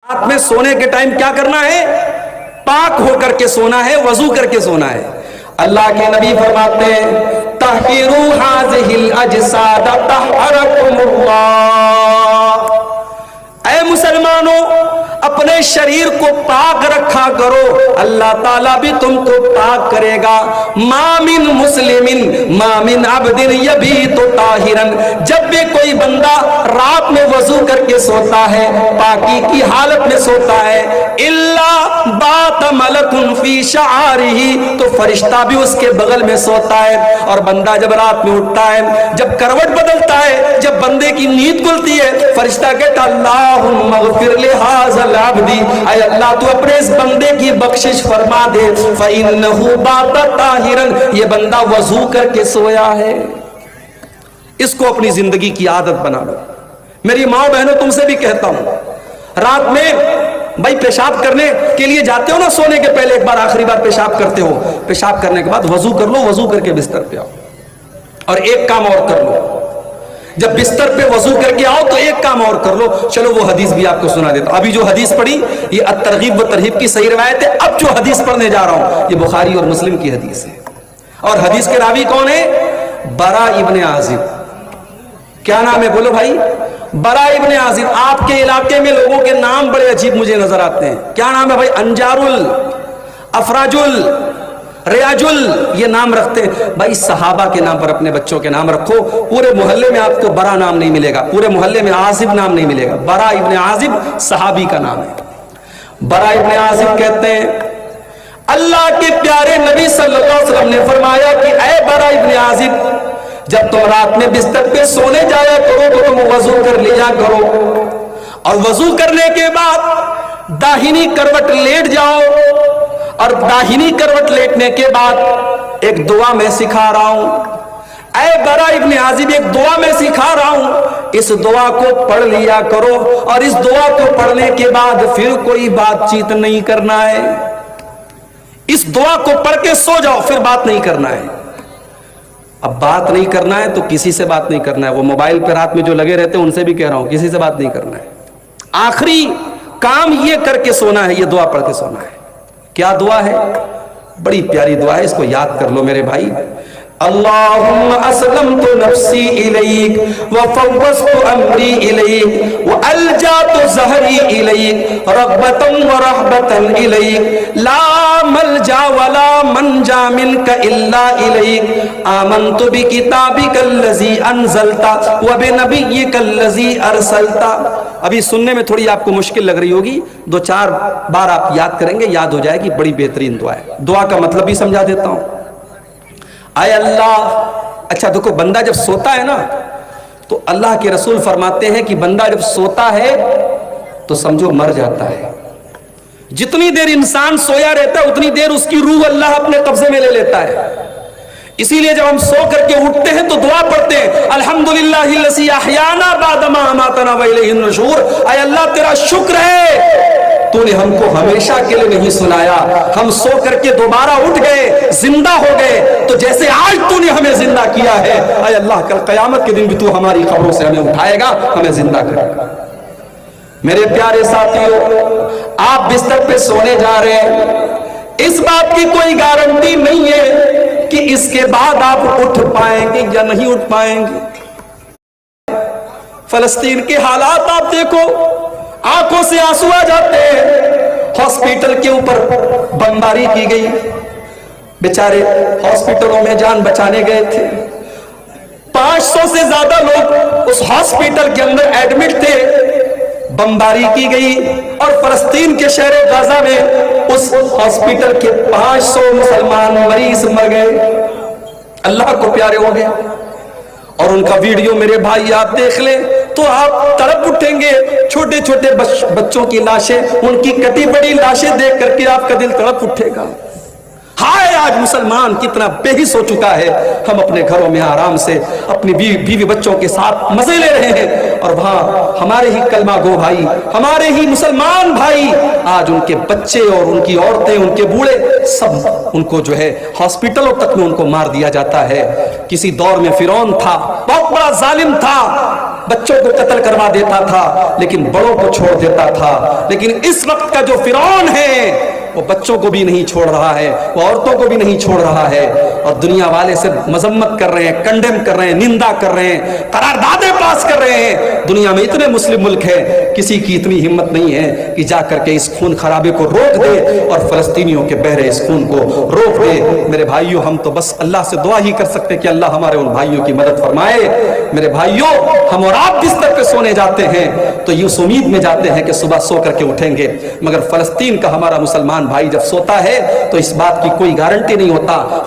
رات میں سونے کے ٹائم کیا کرنا ہے؟ پاک ہو کر کے سونا ہے، وضو کر کے سونا ہے۔ اللہ کے نبی فرماتے ہیں طہروا ھذہ الاجساد طہرکم اللہ، اے مسلمانوں اپنے شریر کو پاک رکھا کرو، اللہ تعالیٰ بھی تم کو پاک کرے گا۔ ما من مسلم ما من عبد یبیت طاہرا، جب بھی کوئی بندہ رات میں وضو کر کے سوتا ہے، پاکی کی حالت میں سوتا ہے، الا بات ملک فی شعارہ، تو فرشتہ بھی اس کے بغل میں سوتا ہے۔ اور بندہ جب رات میں اٹھتا ہے، جب کروٹ بدلتا ہے، جب بندے کی نیند کھلتی ہے، فرشتہ کہتا اللہم اغفر لہذا العبد، اے اللہ تو اپنے اس بندے کی بخشش فرما دے، فإنہ بات طاہرا، یہ بندہ وضو کر کے سویا ہے۔ اس کو اپنی زندگی کی عادت بنا لو۔ میری ماں بہنوں تم سے بھی کہتا ہوں، رات میں بھائی پیشاب کرنے کے لیے جاتے ہو نا، سونے کے پہلے ایک بار آخری بار پیشاب کرتے ہو، پیشاب کرنے کے بعد وضو کر لو، وضو کر کے بستر پہ آؤ۔ اور ایک کام اور کر لو، جب بستر پہ وضو کر کے آؤ تو ایک کام اور کر لو، چلو وہ حدیث بھی آپ کو سنا دیتا ہوں۔ ابھی جو حدیث پڑھی یہ الترغیب و ترہیب کی صحیح روایت ہے، اب جو حدیث پڑھنے جا رہا ہوں یہ بخاری اور مسلم کی حدیث ہے۔ اور حدیث کے راوی کون ہے؟ برا ابن عازب۔ کیا نام ہے بولو بھائی؟ برا ابن عازب۔ آپ کے علاقے میں لوگوں کے نام بڑے عجیب مجھے نظر آتے ہیں۔ کیا نام ہے بھائی؟ انجارل، افراجل، ریاجل، یہ نام رکھتے ہیں بھائی۔ صحابہ کے نام پر اپنے بچوں کے نام رکھو، پورے محلے میں آپ کو برا نام نہیں ملے گا، پورے محلے میں عازب نام نہیں ملے گا۔ برا ابن عازب صحابی کا نام ہے۔ برا ابن عازب کہتے ہیں اللہ کے پیارے نبی صلی اللہ علیہ وسلم نے فرمایا کہ اے برا ابن عازب، جب تم رات میں بستر پہ سونے جایا کرو تو تم وضو کر لیا کرو، اور وضو کرنے کے بعد داہنی کروٹ لیٹ جاؤ، اور داہنی کروٹ لیٹنے کے بعد ایک دعا میں سکھا رہا ہوں، اے برا ابن عازب ایک دعا میں سکھا رہا ہوں، اس دعا کو پڑھ لیا کرو، اور اس دعا کو پڑھنے کے بعد پھر کوئی بات چیت نہیں کرنا ہے۔ اس دعا کو پڑھ کے سو جاؤ، پھر بات نہیں کرنا ہے۔ اب بات نہیں کرنا ہے تو کسی سے بات نہیں کرنا ہے، وہ موبائل پہ رات میں جو لگے رہتے ہیں ان سے بھی کہہ رہا ہوں کسی سے بات نہیں کرنا ہے۔ آخری کام یہ کر کے سونا ہے، یہ دعا پڑھ کے سونا ہے۔ کیا دعا ہے؟ بڑی پیاری دعا ہے، اس کو یاد کر لو میرے بھائی۔ اللہم اسلمت نفسی الیک وفوضت امری الیک والجات ظہری الیک رغبتا ورہبتا الیک لا ملجا ولا منجا منک الا الیک آمنت بکتابک الذی انزلت وبنبیک الذی ارسلت۔ ابھی سننے میں تھوڑی آپ کو مشکل لگ رہی ہوگی، 2-4 بار آپ یاد کریں گے، یاد ہو جائے گی۔ بڑی بہترین دعا ہے۔ دعا کا مطلب بھی سمجھا دیتا ہوں۔ اے اللہ، اچھا دیکھو بندہ جب سوتا ہے نا تو اللہ کے رسول فرماتے ہیں کہ بندہ جب سوتا ہے تو سمجھو مر جاتا ہے۔ جتنی دیر انسان سویا رہتا ہے اتنی دیر اس کی روح اللہ اپنے قبضے میں لے لیتا ہے۔ اسی لیے جب ہم سو کر کے اٹھتے ہیں تو دعا پڑھتے ہیں الحمدللہ الذی احیانا بعد ما اماتنا والیہ النشور۔ اے اللہ تیرا شکر ہے تو نے ہم کو ہمیشہ کے لیے نہیں سنایا، ہم سو کر کے دوبارہ اٹھ گئے، زندہ ہو گئے، تو جیسے آج تو نے ہمیں زندہ کیا ہے، اے اللہ کل قیامت کے دن بھی تو ہماری قبروں سے ہمیں اٹھائے گا، ہمیں زندہ کرے گا۔ میرے پیارے ساتھیوں، آپ بستر پہ سونے جا رہے ہیں، اس بات کی کوئی گارنٹی نہیں ہے کہ اس کے بعد آپ اٹھ پائیں گے یا نہیں اٹھ پائیں گے۔ فلسطین کے حالات آپ دیکھو، آنکھوں سے آنسو آ جاتے ہیں۔ ہاسپٹل کے اوپر بمباری کی گئی، بیچارے ہاسپٹلوں میں جان بچانے گئے تھے، 500 سے زیادہ لوگ اس ہاسپٹل کے اندر ایڈمٹ تھے، بمباری کی گئی، اور فلسطین کے شہر غزہ میں اس ہاسپٹل کے 500 مسلمان مریض مر گئے، اللہ کو پیارے ہو گئے۔ اور ان کا ویڈیو میرے بھائی آپ دیکھ لیں تو آپ تڑپ اٹھیں گے، چھوٹے چھوٹے بچوں کی لاشیں، ان کی کٹی بڑی لاشیں دیکھ کر کے آپ کا دل تڑپ اٹھے گا۔ ہائے آج مسلمان کتنا بے حس ہو چکا ہے، ہم اپنے گھروں میں آرام سے اپنی بیوی بچوں کے ساتھ مزے لے رہے ہیں، اور وہاں ہمارے ہی کلمہ گو بھائی، ہمارے ہی مسلمان بھائی، آج ان کے بچے اور ان کی عورتیں، ان کے بوڑھے، سب ان کو جو ہے ہاسپٹلوں تک میں ان کو مار دیا جاتا ہے۔ کسی دور میں فرعون تھا، بہت بڑا ظالم تھا، بچوں کو قتل کروا دیتا تھا لیکن بڑوں کو چھوڑ دیتا تھا. لیکن اس وقت کا جو فرعون ہے وہ بچوں کو بھی نہیں چھوڑ رہا ہے, وہ عورتوں کو بھی نہیں چھوڑ رہا ہے, اور دنیا والے سے مذمت کر رہے ہیں, کنڈیم کر رہے ہیں, نندا کر رہے ہیں, قراردادیں پاس کر رہے ہیں. دنیا میں اتنے مسلم ملک ہیں, کسی کی اتنی ہمت نہیں ہے کہ جا کر کے اس خون خرابے کو روک دے اور فلسطینیوں کے بہرے اس خون کو روک دے. میرے بھائیوں, ہم تو بس اللہ سے دعا ہی کر سکتے کہ اللہ ہمارے ان بھائیوں کی مدد فرمائے. میرے بھائیوں, ہم اور آپ بستر پہ سونے جاتے ہیں تو یہ امید میں جاتے ہیں کہ صبح سو کر کے اٹھیں گے, مگر فلسطین کا ہمارا مسلمان بھائی جب سوتا ہے تو اس بات کی کوئی گارنٹی نہیں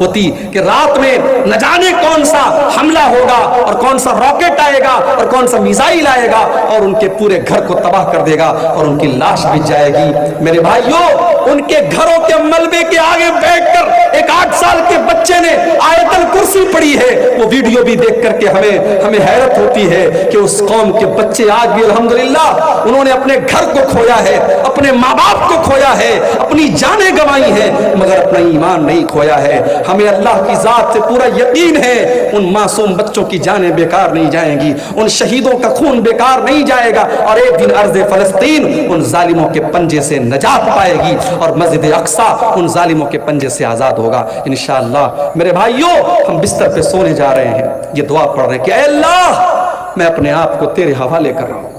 ہوتی کہ رات میں نہ جانے کون سا حملہ ہوگا اور کون سا راکٹ آئے گا اور کون سا میزائل آئے گا اور ان کے پورے گھر کو تباہ کر دے گا اور ان کی لاش بچ جائے گی. میرے بھائیوں, ان کے گھروں کے ملبے کے آگے بیٹھ کر ایک 8 سال کے بچے نے آیت الکرسی پڑھی ہے. وہ ویڈیو بھی دیکھ کر کے ہمیں حیرت ہوتی ہے کہ اس قوم کے بچے آج بھی الحمدللہ انہوں نے اپنے گھر کو کھویا ہے, اپنے ماں باپ کو کھویا ہے, اپنی جانیں گنوائی ہیں, مگر اپنا ایمان نہیں کھویا ہے. ہمیں اللہ کی ذات سے پورا یقین ہے ان معصوم بچوں کی جانیں بیکار نہیں جائیں گی, ان شہیدوں کا خون بیکار نہیں جائے گا, اور ایک دن ارض فلسطین ان ظالموں کے پنجے سے نجات پائے گی اور مسجد اقصی ان ظالموں کے پنجے سے آزاد ہوگا انشاءاللہ. میرے بھائیوں, ہم بستر پہ سونے جا رہے ہیں, یہ دعا پڑھ رہے ہیں کہ اے اللہ, میں اپنے آپ کو تیرے حوالے کر رہا ہوں.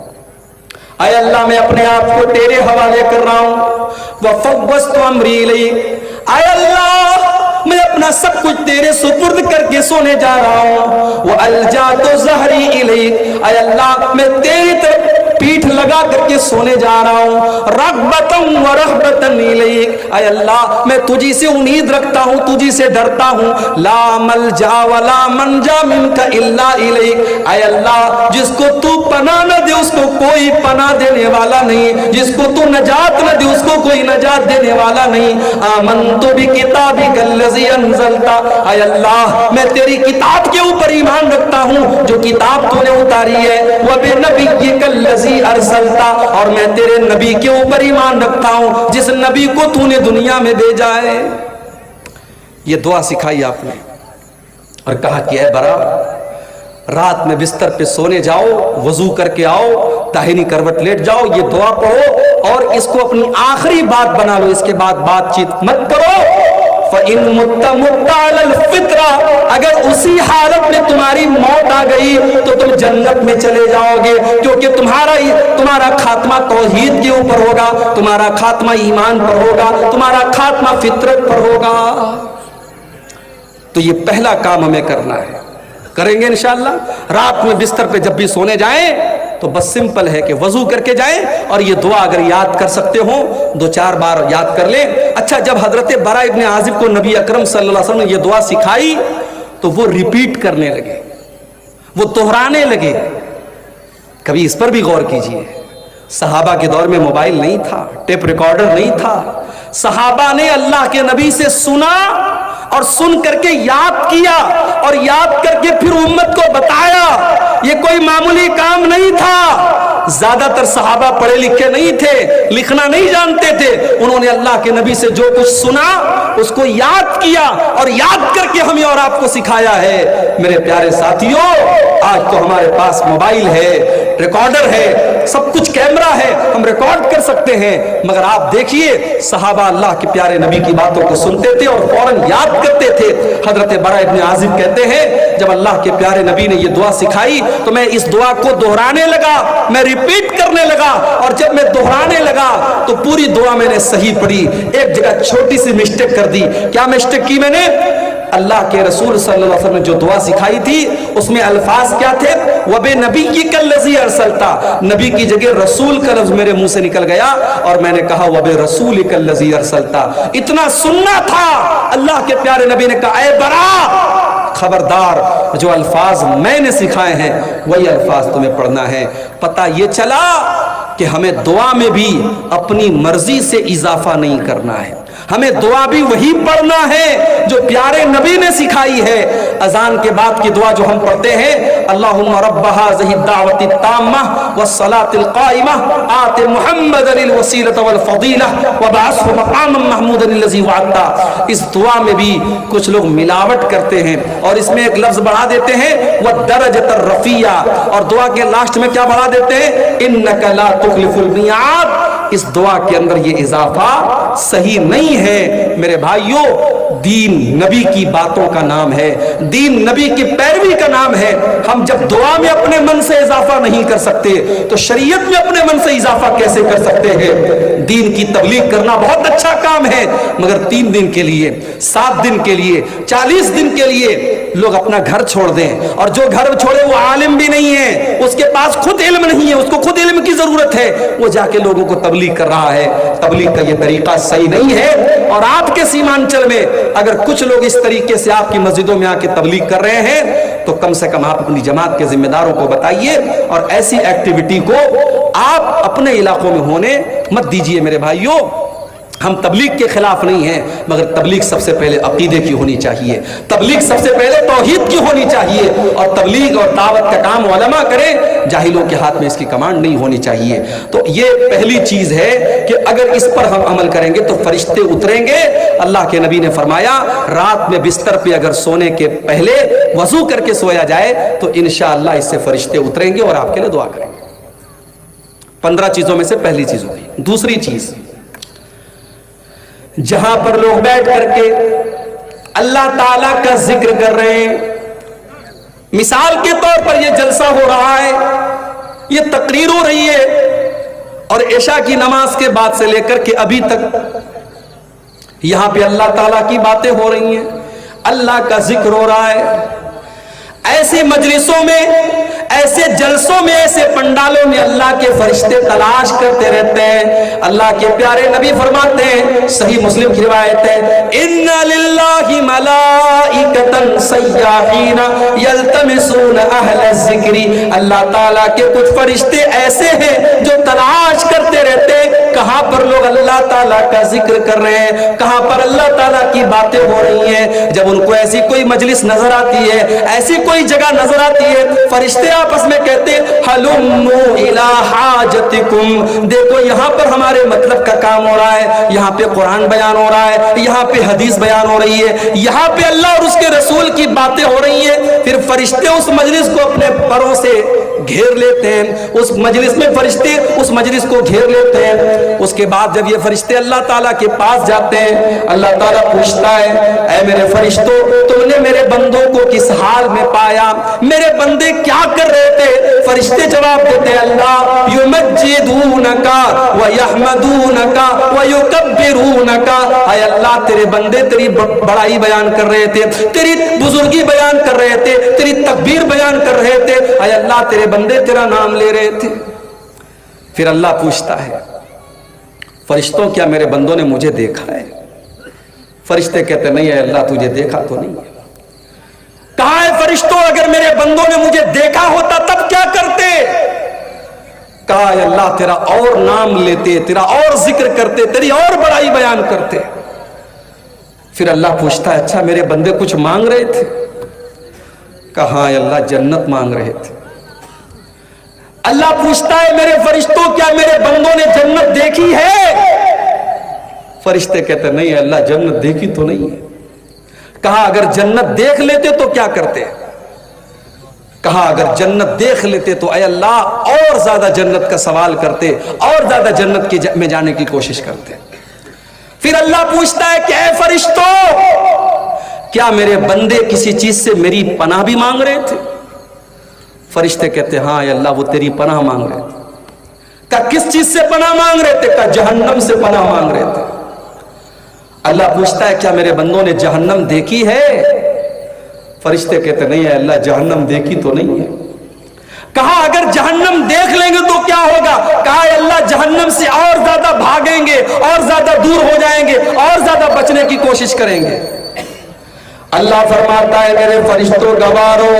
اے اللہ, میں اپنے آپ کو تیرے حوالے کر رہا ہوں. وَفَوَّضْتُ أَمْرِي إِلَيْكَ, اے اللہ, میں اپنا سب کچھ تیرے سپرد کر کے سونے جا رہا ہوں. وَأَلْجَأْتُ ظَهْرِي إِلَيْكَ, اے اللہ, میں تیری طرف پیٹھ لگا کر کے سونے جا رہا ہوں. رغبتاً ورہبتاً الیک, اے اللہ, میں تجھی سے امید رکھتا ہوں, تجھی سے ڈرتا ہوں. لا ملجا ولا منجا منک الا الیک, اے اللہ, جس کو تو پناہ نہ دے اس کو کوئی پناہ دینے والا نہیں, جس کو تو نجات نہ دے اس کو کوئی نجات دینے والا نہیں. آمنت بکتابک الذی انزلت, اے اللہ, میں تیری کتاب کے اوپر ایمان رکھتا ہوں جو کتاب تو نے اتاری ہے. وبنبیک الذی ارسلتا, اور میں تیرے نبی کے اوپر ایمان رکھتا ہوں جس نبی کو تو نے دنیا میں بھیجا ہے. یہ دعا سکھائی آپ نے اور کہا کہ اے برا, رات میں بستر پہ سونے جاؤ, وضو کر کے آؤ, داہنی کروٹ لیٹ جاؤ, یہ دعا پڑھو اور اس کو اپنی آخری بات بنا لو, اس کے بعد بات چیت مت کرو. فَإِن مُتَّ مُتَّ عَلَى الْفِطْرَةِ, اگر اسی حالت میں تمہاری موت آ گئی تو تم جنت میں چلے جاؤ گے, کیونکہ تمہارا خاتمہ توحید کے اوپر ہوگا, تمہارا خاتمہ ایمان پر ہوگا, تمہارا خاتمہ فطرت پر ہوگا. تو یہ پہلا کام ہمیں کرنا ہے, کریں گے انشاءاللہ. رات میں بستر پہ جب بھی سونے جائیں تو بس سمپل ہے کہ وضو کر کے جائیں, اور یہ دعا اگر یاد کر سکتے ہو 2-4 بار یاد کر لیں. اچھا, جب حضرت برا ابن عازب کو نبی اکرم صلی اللہ علیہ وسلم نے یہ دعا سکھائی تو وہ ریپیٹ کرنے لگے, وہ دہرانے لگے. کبھی اس پر بھی غور کیجئے, صحابہ کے دور میں موبائل نہیں تھا, ٹیپ ریکارڈر نہیں تھا. صحابہ نے اللہ کے نبی سے سنا اور سن کر کے یاد کیا, اور یاد کر کے پھر امت کو بتایا. یہ کوئی معمولی کام نہیں تھا. زیادہ تر صحابہ پڑھے لکھے نہیں تھے, لکھنا نہیں جانتے تھے. انہوں نے اللہ کے نبی سے جو کچھ سنا اس کو یاد کیا اور یاد کر کے ہمیں اور آپ کو سکھایا ہے. میرے پیارے ساتھیوں, آج تو ہمارے پاس موبائل ہے, ریکارڈر ہے, سب کچھ کیمرہ ہے, ہم ریکارڈ کر سکتے ہیں, مگر آپ دیکھیے صحابہ اللہ کے پیارے نبی کی باتوں کو سنتے تھے اور فوراً یاد کرتے تھے. حضرت برا ابن عازب کہتے ہیں جب اللہ کے پیارے نبی نے یہ دعا سکھائی تو میں اس دعا کو دہرانے لگا, میں ریپیٹ کرنے لگا, اور جب میں دہرانے لگا تو پوری دعا میں نے صحیح پڑھی. ایک جگہ چھوٹی سی مسٹیک کر دی. کیا مسٹیک کی میں نے؟ اللہ کے رسول صلی اللہ علیہ وسلم نے جو دعا سکھائی تھی اس میں الفاظ کیا تھے؟ وَبِنَبِيِّكَ الَّذِي أَرْسَلْتَ, نبی کی جگہ رسول کا لفظ میرے منہ سے نکل گیا اور میں نے کہا وَبِرَسُولِكَ الَّذِي أَرْسَلْتَ. اتنا سننا تھا. اللہ کے پیارے نبی نے کہا اے برا, خبردار, جو الفاظ میں نے سکھائے ہیں وہی الفاظ تمہیں پڑھنا ہے. پتہ یہ چلا کہ ہمیں دعا میں بھی اپنی مرضی سے اضافہ نہیں کرنا ہے. ہمیں دعا بھی وہی پڑھنا ہے جو پیارے نبی نے سکھائی ہے. اذان کے بعد کی دعا جو ہم پڑھتے ہیں, اللہم رب ھذہ الدعوۃ التامہ والصلاۃ القائمہ آت محمدا الوسیلۃ والفضیلہ وابعثہ مقاما محمودا الذی وعدتہ. اس دعا میں بھی کچھ لوگ ملاوٹ کرتے ہیں اور اس میں ایک لفظ بڑھا دیتے ہیں والدرجۃ الرفیع, اور دعا کے لاسٹ میں کیا بڑھا دیتے ہیں, انک لا تخلف المیعاد. اس دعا کے اندر یہ اضافہ صحیح نہیں ہے. میرے بھائیوں, دین نبی کی باتوں کا نام ہے, دین نبی کی پیروی کا نام ہے. ہم جب دعا میں اپنے من سے اضافہ نہیں کر سکتے تو شریعت میں اپنے من سے اضافہ کیسے کر سکتے ہیں؟ دین کی تبلیغ کرنا بہت اچھا کام ہے, مگر 3 دن کے لیے, 7 دن کے لیے, 40 دن کے لیے لوگ اپنا گھر چھوڑ دیں, اور جو گھر چھوڑے وہ عالم بھی نہیں ہے, اس کے پاس خود علم نہیں ہے, اس کو خود علم کی ضرورت ہے, وہ جا کے لوگوں کو تبلیغ کر رہا ہے. تبلیغ کا یہ طریقہ صحیح نہیں ہے. اور آپ کے سیمانچل میں اگر کچھ لوگ اس طریقے سے آپ کی مسجدوں میں آ کے تبلیغ کر رہے ہیں تو کم سے کم آپ اپنی جماعت کے ذمہ داروں کو بتائیے, اور ایسی ایکٹیویٹی کو آپ اپنے علاقوں میں ہونے مت دیجیے. میرے بھائیوں, ہم تبلیغ کے خلاف نہیں ہیں, مگر تبلیغ سب سے پہلے عقیدے کی ہونی چاہیے, تبلیغ سب سے پہلے توحید کی ہونی چاہیے, اور تبلیغ اور دعوت کا کام علماء کریں, جاہلوں کے ہاتھ میں اس کی کمانڈ نہیں ہونی چاہیے. تو یہ پہلی چیز ہے کہ اگر اس پر ہم عمل کریں گے تو فرشتے اتریں گے. اللہ کے نبی نے فرمایا, رات میں بستر پہ اگر سونے کے پہلے وضو کر کے سویا جائے تو انشاءاللہ اس سے فرشتے اتریں گے اور آپ کے لیے دعا کریں گے. 15 چیزوں میں سے پہلی چیز ہوگی. دوسری چیز, جہاں پر لوگ بیٹھ کر کے اللہ تعالیٰ کا ذکر کر رہے ہیں, مثال کے طور پر یہ جلسہ ہو رہا ہے, یہ تقریر ہو رہی ہے, اور عشاء کی نماز کے بعد سے لے کر کے ابھی تک یہاں پہ اللہ تعالیٰ کی باتیں ہو رہی ہیں, اللہ کا ذکر ہو رہا ہے. ایسی مجلسوں میں, ایسے جلسوں میں, ایسے پنڈالوں میں اللہ کے فرشتے تلاش کرتے رہتے ہیں. اللہ کے پیارے نبی فرماتے ہیں, صحیح مسلم کی روایت ہے, ان للہ ملائکۃ سیاحین یلتمسون اہل الذکر. اللہ تعالیٰ کے کچھ فرشتے ایسے ہیں جو تلاش کرتے رہتے ہیں کہاں پر لوگ اللہ تعالیٰ کا ذکر کر رہے ہیں, کہاں پر اللہ تعالیٰ کی باتیں ہو رہی ہیں. جب ان کو ایسی کوئی مجلس نظر آتی ہے, ایسی کوئی جگہ نظر آتی ہے, فرشتے آپس میں کہتے ہیں ہلموا الی حاجتکم, دیکھو یہاں پر ہمارے مطلب کا کام ہو رہا ہے, یہاں پہ قرآن بیان ہو رہا ہے, یہاں پہ حدیث بیان ہو رہی ہے, یہاں پہ اللہ اور اس کے رسول کی باتیں ہو رہی ہیں. پھر فرشتے اس مجلس کو اپنے پروں سے گھیر لیتے ہیں, اس مجلس میں فرشتے اس مجلس کو گھیر لیتے ہیں. اس کے بعد جب یہ فرشتے اللہ تعالیٰ کے پاس جاتے ہیں, اللہ تعالیٰ پوچھتا ہے, اے میرے فرشتوں, تم نے میرے بندوں کو کس حال میں پایا, میرے بندے کیا کر رہے تھے؟ فرشتے جواب دیتے ہیں, اللہ یمجدونک ویحمدونک ویکبرونک. اے اللہ, تیرے بندے تیری بڑائی بیان کر رہے تھے, تیری بزرگی بیان کر رہے تھے, تیری تکبیر بیان کر رہے تھے. اے اللہ, تیرے بندے تیرا نام لے رہے تھے. پھر اللہ پوچھتا ہے, فرشتوں کیا میرے بندوں نے مجھے دیکھا ہے؟ فرشتے کہتے نہیں ہے اللہ, تجھے دیکھا تو نہیں ہے. کہا ہے فرشتوں, اگر میرے بندوں نے مجھے دیکھا ہوتا تب کیا کرتے؟ کہا ہے اللہ, تیرا اور نام لیتے, تیرا اور ذکر کرتے, تیری اور بڑائی بیان کرتے. پھر اللہ پوچھتا ہے, اچھا میرے بندے کچھ مانگ رہے تھے؟ کہا ہے اللہ, جنت مانگ رہے تھے. اللہ پوچھتا ہے, میرے فرشتوں کیا میرے بندوں نے جنت دیکھی ہے؟ فرشتے کہتے نہیں ہے اللہ, جنت دیکھی تو نہیں ہے. کہا اگر جنت دیکھ لیتے تو کیا کرتے؟ کہا اگر جنت دیکھ لیتے تو اے اللہ اور زیادہ جنت کا سوال کرتے, اور زیادہ جنت میں جانے کی کوشش کرتے. پھر اللہ پوچھتا ہے کہ اے فرشتوں, کیا میرے بندے کسی چیز سے میری پناہ بھی مانگ رہے تھے؟ فرشتے کہتے ہاں اے اللہ, وہ تیری پناہ مانگ رہے تھے. کہا کس چیز سے پناہ مانگ رہے تھے؟ کہا جہنم سے پناہ مانگ رہے تھے. اللہ پوچھتا ہے, کیا میرے بندوں نے جہنم دیکھی ہے؟ فرشتے کہتے نہیں ہے اللہ, جہنم دیکھی تو نہیں ہے. کہا اگر جہنم دیکھ لیں گے تو کیا ہوگا؟ کہا اللہ, جہنم سے اور زیادہ بھاگیں گے, اور زیادہ دور ہو جائیں گے, اور زیادہ بچنے کی کوشش کریں گے. اللہ فرماتا ہے میرے فرشتوں گوارو,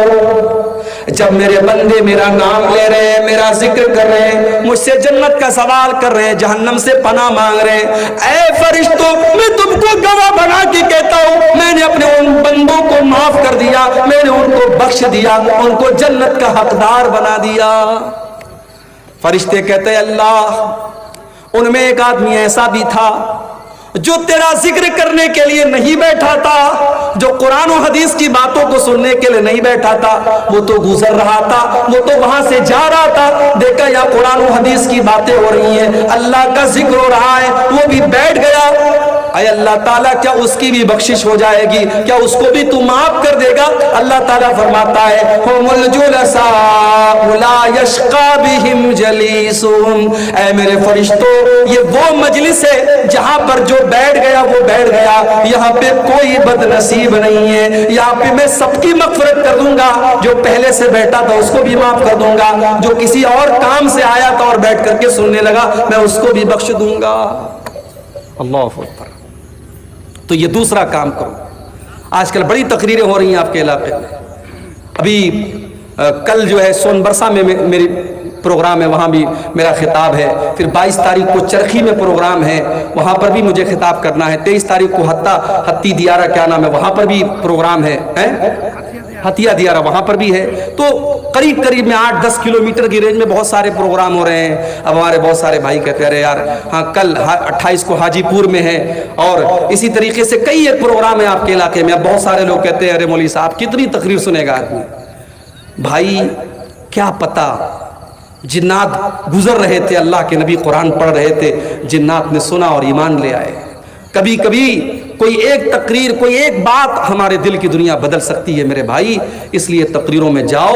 جب میرے بندے میرا نام لے رہے ہیں، میرا ذکر کر رہے ہیں، مجھ سے جنت کا سوال کر رہے ہیں، جہنم سے پناہ مانگ رہے ہیں، اے فرشتوں میں تم کو گواہ بنا کے کہتا ہوں، میں نے اپنے ان بندوں کو معاف کر دیا، میں نے ان کو بخش دیا، ان کو جنت کا حقدار بنا دیا۔ فرشتے کہتے ہیں اللہ، ان میں ایک آدمی ایسا بھی تھا جو تیرا ذکر کرنے کے لیے نہیں بیٹھا تھا، جو قرآن و حدیث کی باتوں کو سننے کے لیے نہیں بیٹھا تھا، وہ تو گزر رہا تھا، وہ تو وہاں سے جا رہا تھا، دیکھا یا قرآن و حدیث کی باتیں ہو رہی ہیں، اللہ کا ذکر ہو رہا ہے، وہ بھی بیٹھ گیا۔ اے اللہ تعالیٰ، کیا اس کی بھی بخشش ہو جائے گی؟ کیا اس کو بھی تو معاف کر دے گا؟ اللہ تعالیٰ فرماتا ہے ہم الجلساء لا یشقی بہم جلیسہم، اے میرے فرشتوں، یہ وہ مجلس ہے جہاں پر جو بیٹھ گیا وہ بیٹھ گیا، یہاں پہ کوئی بد نصیب نہیں ہے، یہاں پہ میں سب کی مغفرت کر دوں گا، جو پہلے سے بیٹھا تھا اس کو بھی معاف کر دوں گا، جو کسی اور کام سے آیا تھا اور بیٹھ کر کے سننے لگا میں اس کو بھی بخش دوں گا۔ اللہ اکبر۔ تو یہ دوسرا کام کرو۔ آج کل بڑی تقریریں ہو رہی ہیں آپ کے علاقے میں، ابھی کل جو ہے سون برسا میں میری پروگرام ہے، وہاں بھی میرا خطاب ہے، پھر 22 تاریخ کو چرخی میں پروگرام ہے، وہاں پر بھی مجھے خطاب کرنا ہے، 23 تاریخ کو ہتی دیارہ کیا نام ہے وہاں پر بھی پروگرام ہے، ہتھیا دیارہ وہاں پر بھی ہے۔ تو قریب میں 8-10 کلومیٹر کی رینج میں بہت سارے پروگرام ہو رہے ہیں۔ اب ہمارے بہت سارے بھائی کہتے ہیں یار ہاں کل 28 کو حاجی پور میں ہے، اور اسی طریقے سے کئی ایک پروگرام ہے آپ کے علاقے میں۔ اب بہت سارے لوگ کہتے ہیں ارے مولوی صاحب کتنی تقریر سنے گا آدمی؟ بھائی کیا پتا، جنات گزر رہے تھے، اللہ کے نبی قرآن پڑھ رہے تھے، جنات نے سنا اور ایمان لے آئے۔ کبھی کبھی کوئی ایک تقریر، کوئی ایک بات ہمارے دل کی دنیا بدل سکتی ہے میرے بھائی، اس لیے تقریروں میں جاؤ۔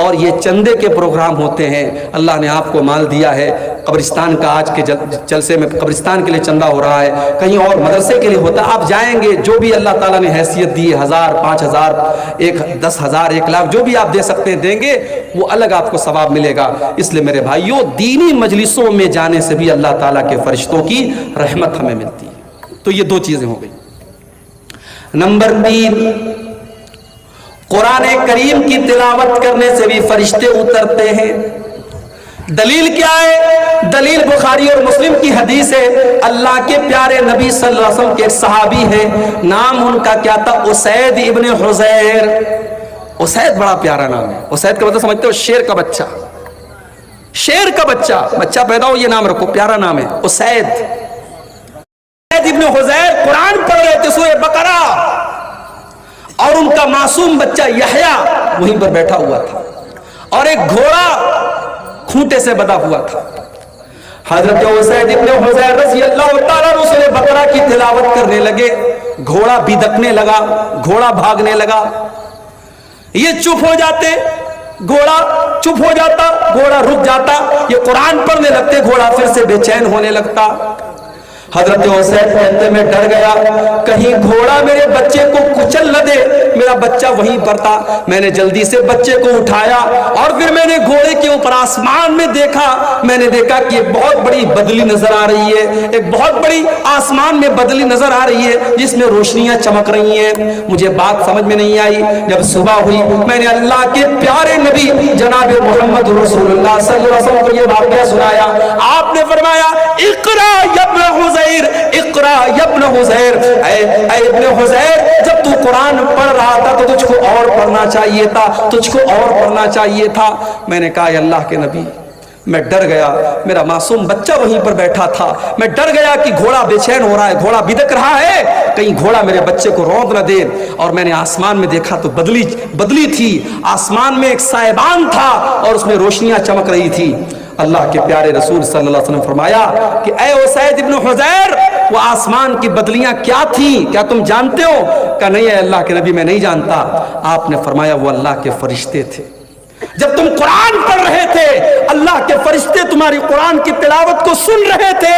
اور یہ چندے کے پروگرام ہوتے ہیں، اللہ نے آپ کو مال دیا ہے، قبرستان کا آج کے جلسے میں قبرستان کے لیے چندہ ہو رہا ہے، کہیں اور مدرسے کے لیے ہوتا ہے، آپ جائیں گے، جو بھی اللہ تعالیٰ نے حیثیت دی، 1000 5000 10,000 1 لاکھ جو بھی آپ دے سکتے ہیں دیں گے، وہ الگ آپ کو ثواب ملے گا۔ اس لیے میرے بھائیوں، دینی مجلسوں میں جانے سے بھی اللہ تعالیٰ کے فرشتوں کی رحمت ہمیں ملتی ہے۔ تو یہ 2 چیزیں ہو گئی۔ نمبر 3، قرآن کریم کی تلاوت کرنے سے بھی فرشتے اترتے ہیں۔ دلیل کیا ہے؟ دلیل بخاری اور مسلم کی حدیث ہے، اللہ کے پیارے نبی صلی اللہ علیہ وسلم کے ایک صحابی ہیں، نام ان کا کیا تھا؟ اسید ابن حضیر۔ اسید بڑا پیارا نام ہے۔ اسید کا مطلب سمجھتے ہو؟ شیر کا بچہ، شیر کا بچہ پیدا ہو یہ نام رکھو، پیارا نام ہے اسید ابن حضیر۔ قرآن پڑھ رہے تھے سورہ بقرہ، اور ان کا معصوم بچہ یحییٰ وہیں پر بیٹھا ہوا تھا، اور ایک گھوڑا کھونٹے سے بندھا ہوا تھا۔ حضرت اسید ابن حضیر رضی اللہ تعالیٰ عنہ سورہ بقرہ کی تلاوت کرنے لگے، گھوڑا بدکنے لگا، گھوڑا بھاگنے لگا، یہ چپ ہو جاتے، گھوڑا چپ ہو جاتا، گھوڑا رک جاتا، یہ قرآن پڑھنے لگتے، گھوڑا پھر سے بے چین ہونے لگتا۔ حضرت حسین کہتے میں ڈر گیا، کہیں گھوڑا میرے بچے کو کچل نہ دے، میرا بچہ وہیں پر تھا۔ میں نے جلدی سے بچے کو اٹھایا، اور پھر میں نے گھوڑے کے اوپر آسمان میں دیکھا، میں نے دیکھا کہ ایک بہت بڑی بدلی نظر آ رہی ہے، ایک بہت بڑی آسمان میں بدلی نظر آ رہی ہے جس میں روشنیاں چمک رہی ہیں۔ مجھے بات سمجھ میں نہیں آئی۔ جب صبح ہوئی میں نے اللہ کے پیارے نبی جناب محمد رسول اللہ صلی اللہ علیہ وسلم کو یہ واقعہ سنایا۔ آپ نے فرمایا اقرا یا ابن حزیر، اقرا یا ابن حزیر، اے ابن حزیر، جب تو قرآن پڑھ رہا تھا تو تجھ کو اور پڑھنا چاہیے تھا، تجھ کو اور پڑھنا چاہیے تھا۔ میں نے کہا اے اللہ کے نبی، میں ڈر گیا، میرا معصوم بچہ وہیں پر بیٹھا تھا، میں ڈر گیا کہ گھوڑا بے چین ہو رہا ہے، گھوڑا بدک رہا ہے، کہیں گھوڑا میرے بچے کو روند نہ دے۔ اور میں نے آسمان میں دیکھا تو بدلی تھی، آسمان میں ایک سائبان تھا اور اس میں روشنیاں چمک رہی تھی۔ اللہ کے پیارے رسول صلی اللہ علیہ وسلم فرمایا کہ اے اسید ابن حضیر، وہ آسمان کی بدلیاں کیا تھیں، کیا تم جانتے ہو؟ کہا نہیں اے اللہ کے نبی میں نہیں جانتا۔ آپ نے فرمایا وہ اللہ کے فرشتے تھے، جب تم قرآن پڑھ رہے تھے اللہ کے فرشتے تمہاری قرآن کی تلاوت کو سن رہے تھے،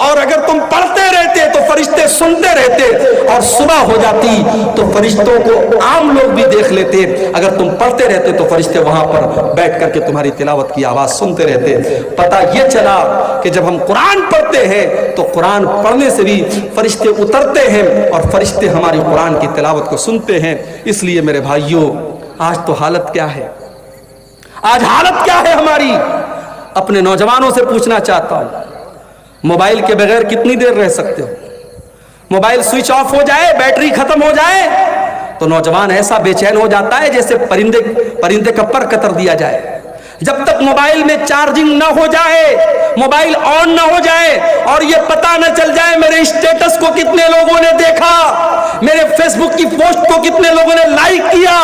اور اگر تم پڑھتے رہتے تو فرشتے سنتے رہتے، اور صبح ہو جاتی تو فرشتوں کو عام لوگ بھی دیکھ لیتے، اگر تم پڑھتے رہتے تو فرشتے وہاں پر بیٹھ کر کے تمہاری تلاوت کی آواز سنتے رہتے۔ پتہ یہ چلا کہ جب ہم قرآن پڑھتے ہیں تو قرآن پڑھنے سے بھی فرشتے اترتے ہیں، اور فرشتے ہماری قرآن کی تلاوت کو سنتے ہیں۔ اس لیے میرے بھائیوں، آج تو حالت کیا ہے، آج حالت کیا ہے ہماری؟ اپنے نوجوانوں سے پوچھنا چاہتا ہوں، موبائل کے بغیر کتنی دیر رہ سکتے ہو؟ موبائل سوئچ آف ہو جائے، بیٹری ختم ہو جائے تو نوجوان ایسا بے چین ہو جاتا ہے جیسے پرندے کا پر قطر دیا جائے۔ جب تک موبائل میں چارجنگ نہ ہو جائے، موبائل آن نہ ہو جائے اور یہ پتہ نہ چل جائے میرے اسٹیٹس کو کتنے لوگوں نے دیکھا، میرے فیس بک کی پوسٹ کو کتنے لوگوں نے لائک کیا،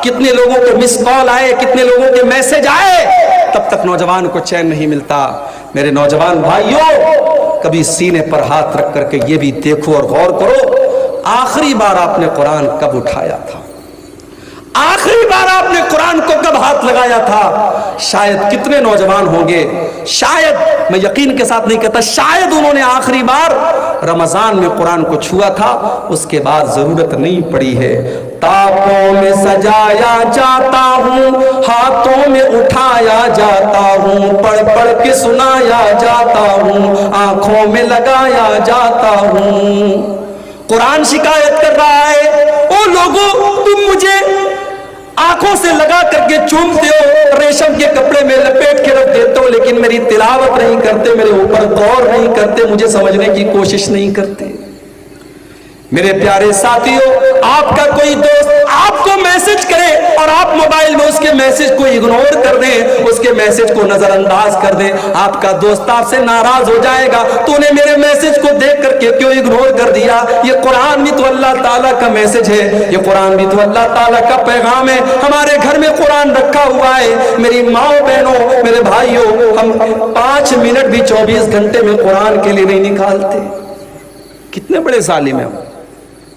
کتنے لوگوں کو مس کال آئے، کتنے لوگوں کے میسج آئے، تب تک نوجوان کو چین نہیں ملتا۔ میرے نوجوان بھائیوں، کبھی سینے پر ہاتھ رکھ کر کے یہ بھی دیکھو اور غور کرو، آخری بار آپ نے قرآن کب اٹھایا تھا؟ آخری بار آپ نے قرآن کو کب ہاتھ لگایا تھا؟ شاید کتنے نوجوان ہوں گے، شاید، میں یقین کے ساتھ نہیں کہتا، شاید انہوں نے آخری بار رمضان میں قرآن کو چھوا تھا، اس کے بعد ضرورت نہیں پڑی ہے۔ تاپوں میں سجایا جاتا ہوں، ہاتھوں میں اٹھایا جاتا ہوں، پڑھ پڑھ کے سنایا جاتا ہوں، آنکھوں میں لگایا جاتا ہوں۔ قرآن شکایت کر رہا ہے، او لوگوں، تم مجھے آنکھوں سے لگا کر کے چومتے ہو، ریشم کے کپڑے میں لپیٹ کے رکھ دیتے ہو، لیکن میری تلاوت نہیں کرتے، میرے اوپر غور نہیں کرتے، مجھے سمجھنے کی کوشش نہیں کرتے۔ میرے پیارے ساتھیوں، آپ کا کوئی دوست آپ کو میسج کرے اور آپ موبائل میں اس کے میسج کو اگنور کر دیں، اس کے میسج کو نظر انداز کر دیں، آپ کا دوست آپ سے ناراض ہو جائے گا، تو نے میرے میسج کو دیکھ کر کے کیوں اگنور کر دیا؟ یہ قرآن بھی تو اللہ تعالیٰ کا میسج ہے، یہ قرآن بھی تو اللہ تعالیٰ کا پیغام ہے۔ ہمارے گھر میں قرآن رکھا ہوا ہے، میری ماں بہنوں، میرے بھائیوں، ہم 5 منٹ بھی 24 گھنٹے میں قرآن کے لیے نہیں نکالتے۔ کتنے بڑے ظالم ہیں ہم۔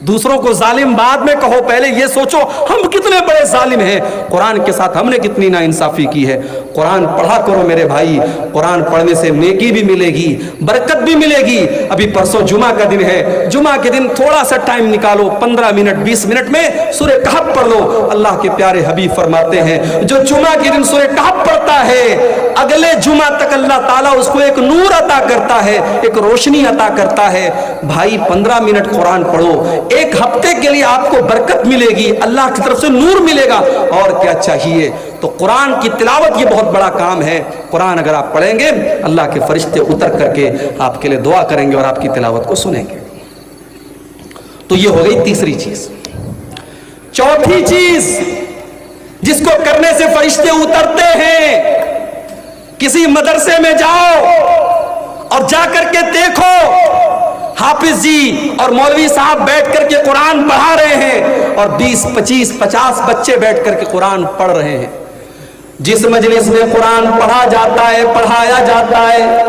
دوسروں کو ظالم بعد میں کہو، پہلے یہ سوچو ہم کتنے بڑے ظالم ہیں، قرآن کے ساتھ ہم نے کتنی ناانصافی کی ہے۔ قرآن پڑھا کرو میرے بھائی، قرآن پڑھنے سے نیکی بھی ملے گی، برکت بھی ملے گی۔ ابھی پرسوں جمعہ کا دن ہے، جمعہ کے دن تھوڑا سا ٹائم نکالو، 15 منٹ 20 منٹ میں سورہ کہف پڑھ لو۔ اللہ کے پیارے حبیب فرماتے ہیں، جو جمعہ کے دن سورہ کہف پڑھتا ہے، اگلے جمعہ تک اللہ تعالیٰ اس کو ایک نور عطا کرتا ہے، ایک روشنی عطا کرتا ہے۔ بھائی 15 منٹ قرآن پڑھو، ایک ہفتے کے لیے آپ کو برکت ملے گی، اللہ کی طرف سے نور ملے گا، اور کیا چاہیے؟ تو قرآن کی تلاوت یہ بہت بڑا کام ہے۔ قرآن اگر آپ پڑھیں گے، اللہ کے فرشتے اتر کر کے آپ کے لیے دعا کریں گے اور آپ کی تلاوت کو سنیں گے۔ تو یہ ہو گئی تیسری چیز۔ چوتھی چیز جس کو کرنے سے فرشتے اترتے ہیں، کسی مدرسے میں جاؤ اور جا کر کے دیکھو، حافظ جی اور مولوی صاحب بیٹھ کر کے قرآن پڑھا رہے ہیں اور 20 25 50 بچے بیٹھ کر کے قرآن پڑھ رہے ہیں۔ جس مجلس میں قرآن پڑھا جاتا ہے، پڑھایا جاتا ہے،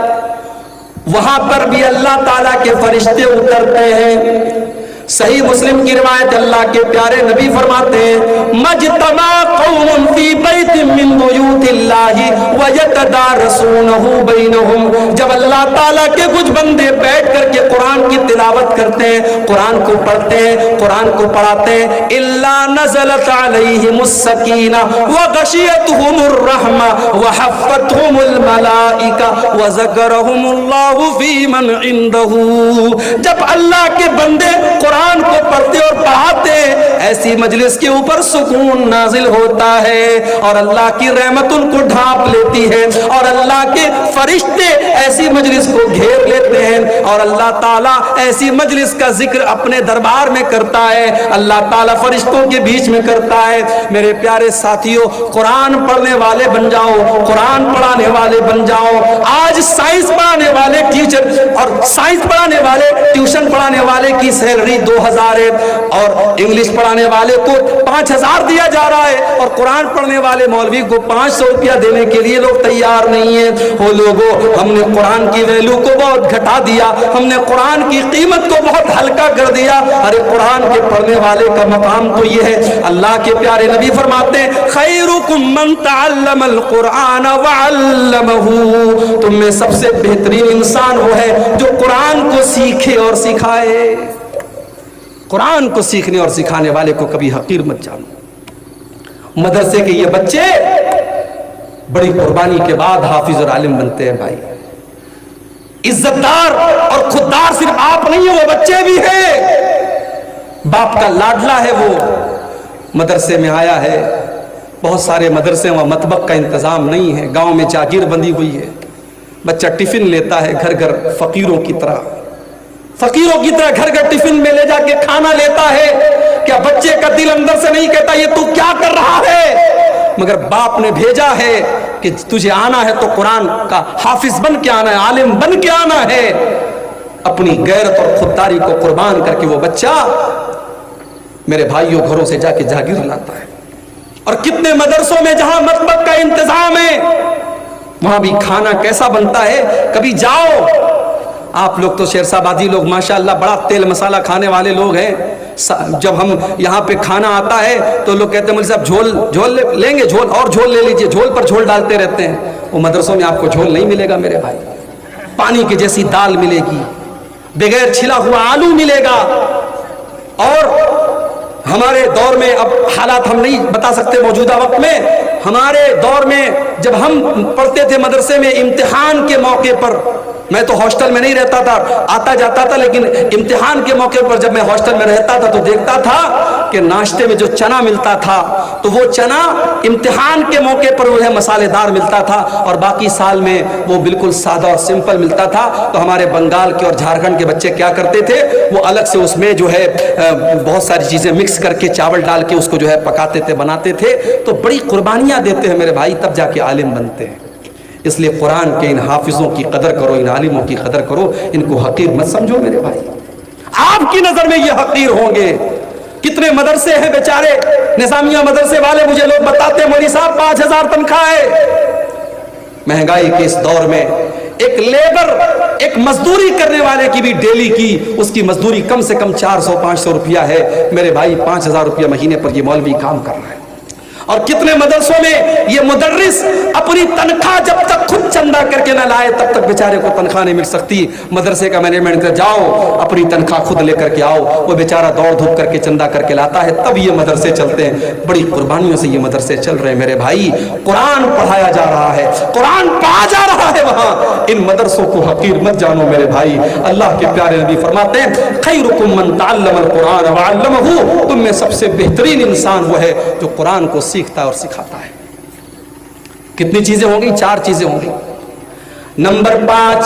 وہاں پر بھی اللہ تعالیٰ کے فرشتے اترتے ہیں۔ صحیح مسلم کی روایت، اللہ کے پیارے نبی فرماتے ہیں، مجتمع قوم فی بیت من بیوت اللہ ویتدارسونہ بینہم، جب اللہ تعالیٰ کے کچھ بندے بیٹھ کر کے قرآن کی تلاوت کرتے ہیں، قرآن کو پڑھتے ہیں، قرآن کو پڑھاتے ہیں، الا نزلت علیہم السکینہ وغشیتہم الرحمہ وحفتہم الملائکہ وذکرہم اللہ فی من عندہ۔ جب اللہ کے بندے قرآن کو پڑھتے اور پڑھاتے، ایسی مجلس کے اوپر سکون نازل ہوتا ہے اور اللہ کی رحمت ان کو ڈھانپ لیتی ہے، اور اللہ کے فرشتے ایسی مجلس کو گھیر لیتے ہیں، اور اللہ تعالیٰ ایسی مجلس کا ذکر اپنے دربار میں کرتا ہے، اللہ تعالیٰ فرشتوں کے بیچ میں کرتا ہے۔ میرے پیارے ساتھیوں، قرآن پڑھنے والے بن جاؤ، قرآن پڑھانے والے بن جاؤ۔ آج سائنس پڑھانے والے ٹیچر اور سائنس پڑھانے والے ٹیوشن پڑھانے والے کی سیلری 2000 ہے، اور انگلش پڑھانے والے کو 5000 دیا جا رہا ہے، اور قرآن پڑھنے والے مولوی کو 500 روپیہ دینے کے لیے لوگ تیار نہیں ہیں۔ وہ لوگوں، ہم نے قرآن کی ویلیو کو بہت گھٹا دیا، ہم نے قرآن کی قیمت کو بہت ہلکا کر دیا۔ ارے قرآن کے پڑھنے والے کا مقام تو یہ ہے، اللہ کے پیارے نبی فرماتے ہیں، خیرکم من تعلم القرآن وعلمہ، تم میں سب سے بہترین انسان وہ ہے جو قرآن کو سیکھے اور سکھائے۔ قرآن کو سیکھنے اور سکھانے والے کو کبھی حقیر مت جانو۔ مدرسے کے یہ بچے بڑی قربانی کے بعد حافظ اور عالم بنتے ہیں۔ بھائی عزت دار اور خوددار صرف آپ نہیں ہیں، وہ بچے بھی ہیں۔ باپ کا لاڈلا ہے، وہ مدرسے میں آیا ہے، بہت سارے مدرسے و مطبخ کا انتظام نہیں ہے، گاؤں میں جاگیر بندی ہوئی ہے، بچہ ٹفن لیتا ہے گھر گھر فقیروں کی طرح گھر گھر ٹفن میں لے جا کے کھانا لیتا ہے۔ کیا بچے کا دل اندر سے نہیں کہتا یہ تو کیا کر رہا ہے؟ مگر باپ نے بھیجا ہے کہ تجھے آنا ہے تو قرآن کا حافظ بن کے آنا ہے، عالم بن کے آنا ہے۔ اپنی غیرت اور خودداری کو قربان کر کے وہ بچہ میرے بھائیوں گھروں سے جا کے جاگیر لاتا ہے۔ اور کتنے مدرسوں میں جہاں مطبخ کا انتظام ہے وہاں بھی کھانا کیسا بنتا ہے؟ کبھی جاؤ، آپ لوگ تو شیرسا بازی لوگ ماشاءاللہ بڑا تیل مسالہ کھانے والے لوگ ہیں، جب ہم یہاں پہ کھانا آتا ہے تو لوگ کہتے ہیں مولوی صاحب جھول لیں گے، جھول اور جھول لے لیجئے، جھول پر جھول ڈالتے رہتے ہیں۔ وہ مدرسوں میں آپ کو جھول نہیں ملے گا میرے بھائی، پانی کی جیسی دال ملے گی، بغیر چھلا ہوا آلو ملے گا۔ اور ہمارے دور میں، اب حالات ہم نہیں بتا سکتے موجودہ وقت میں، ہمارے دور میں جب ہم پڑھتے تھے مدرسے میں، امتحان کے موقع پر، میں تو ہاسٹل میں نہیں رہتا تھا، آتا جاتا تھا، لیکن امتحان کے موقع پر جب میں ہاسٹل میں رہتا تھا تو دیکھتا تھا کہ ناشتے میں جو چنا ملتا تھا تو وہ چنا امتحان کے موقع پر وہ ہے مسالے دار ملتا تھا، اور باقی سال میں وہ بالکل سادہ اور سمپل ملتا تھا۔ تو ہمارے بنگال کے اور جھارکھنڈ کے بچے کیا کرتے تھے، وہ الگ سے اس میں جو ہے بہت ساری چیزیں مکس کر کے چاول ڈال کے اس کو جو ہے پکاتے تھے، بناتے تھے، تو بڑی قربانیاں دیتے ہیں میرے بھائی، تب جا کے عالم بنتے ہیں۔ اس لیے قرآن کے ان حافظوں کی قدر کرو، ان عالموں کی قدر کرو، ان کو حقیر مت سمجھو میرے بھائی، آپ کی نظر میں یہ حقیر ہوں گے۔ کتنے مدرسے ہیں بیچارے، نظامیہ مدرسے والے مجھے لوگ بتاتے ہیں مولوی صاحب 5000 تنخواہ ہے۔ مہنگائی کے اس دور میں ایک لیبر، ایک مزدوری کرنے والے کی بھی ڈیلی کی اس کی مزدوری کم سے کم 400-500 روپیہ ہے میرے بھائی، 5000 روپیہ مہینے پر یہ مولوی کام کر رہا ہے۔ اور کتنے مدرسوں میں یہ مدرس اپنی تنخواہ جب تک خود چندہ کر کے نہ لائے تب تک بیچارے کو تنخواہ نہیں مل سکتی۔ مدرسے کا مینجمنٹ کہ جاؤ اپنی تنخواہ خود لے کر کے آؤ، وہ بیچارہ دوڑ دھوپ کر کے چندہ کر کے لاتا ہے، تب یہ مدرسے چلتے ہیں۔ بڑی قربانیوں سے یہ مدرسے چل رہے ہیں میرے بھائی، قرآن پڑھایا جا رہا ہے، قرآن پڑھا جا رہا ہے وہاں۔ ان مدرسوں کو حقیر مت جانو میرے بھائی۔ اللہ کے پیارے نبی فرماتے ہیں خیرکم من تعلم القرآن وعلمہ، تم میں سب سے بہترین انسان وہ ہے جو قرآن کو سیکھتا ہے اور سکھاتا ہے۔ کتنی چیزیں ہوں گی؟ 4 چیزیں ہوں گی۔ نمبر 5،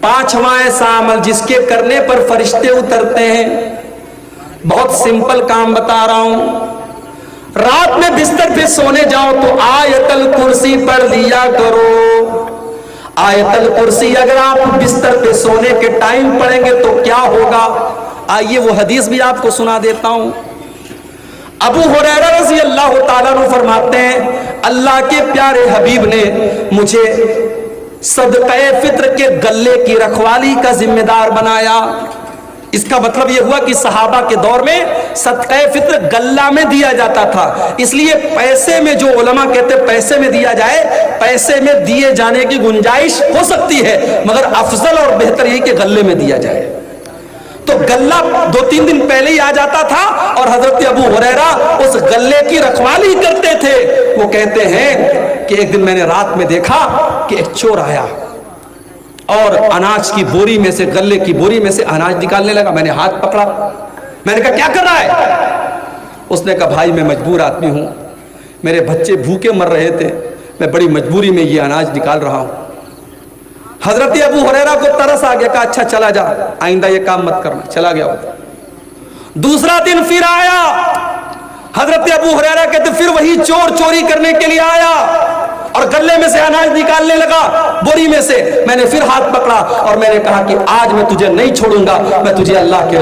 پانچواں ایسا عمل جس کے کرنے پر فرشتے اترتے ہیں۔ بہت سمپل کام بتا رہا ہوں، رات میں بستر پہ سونے جاؤ تو آیت الکرسی پڑھ لیا کرو۔ آیت الکرسی اگر آپ بستر پہ سونے کے ٹائم پڑھیں گے تو کیا ہوگا؟ آئیے وہ حدیث بھی آپ کو سنا دیتا ہوں۔ ابو ہریرہ رضی اللہ تعالیٰ عنہ فرماتے ہیں اللہ کے پیارے حبیب نے مجھے صدقہ فطر کے غلے کی رکھوالی کا ذمہ دار بنایا۔ اس کا مطلب یہ ہوا کہ صحابہ کے دور میں صدقہ فطر غلہ میں دیا جاتا تھا، اس لیے پیسے میں، جو علماء کہتے ہیں پیسے میں دیا جائے، پیسے میں دیے جانے کی گنجائش ہو سکتی ہے، مگر افضل اور بہتر یہ کہ غلے میں دیا جائے۔ تو غلہ 2-3 دن پہلے ہی آ جاتا تھا اور حضرت ابو ہریرہ اس غلے کی رکھوالی کرتے تھے۔ وہ کہتے ہیں کہ ایک دن میں نے رات میں دیکھا کہ ایک چور آیا اور اناج کی بوری میں سے، غلے کی بوری میں سے اناج نکالنے لگا۔ میں نے ہاتھ پکڑا، میں نے کہا کیا کر رہا ہے؟ اس نے کہا بھائی میں مجبور آدمی ہوں، میرے بچے بھوکے مر رہے تھے، میں بڑی مجبوری میں یہ اناج نکال رہا ہوں۔ حضرت ابو ہریرہ کو ترس آ گیا، کہا اچھا چلا جا، آئندہ یہ کام مت کرنا۔ چلا گیا وہ۔ دوسرا دن پھر آیا، حضرت ابو ہریرہ کہتے پھر وہی چور چوری کرنے کے لیے آیا اور غلے میں سے اناج نکالنے لگا بوری میں سے۔ میں نے پھر ہاتھ پکڑا اور میں نے کہا کہ آج میں تجھے نہیں چھوڑوں گا، میں تجھے اللہ کے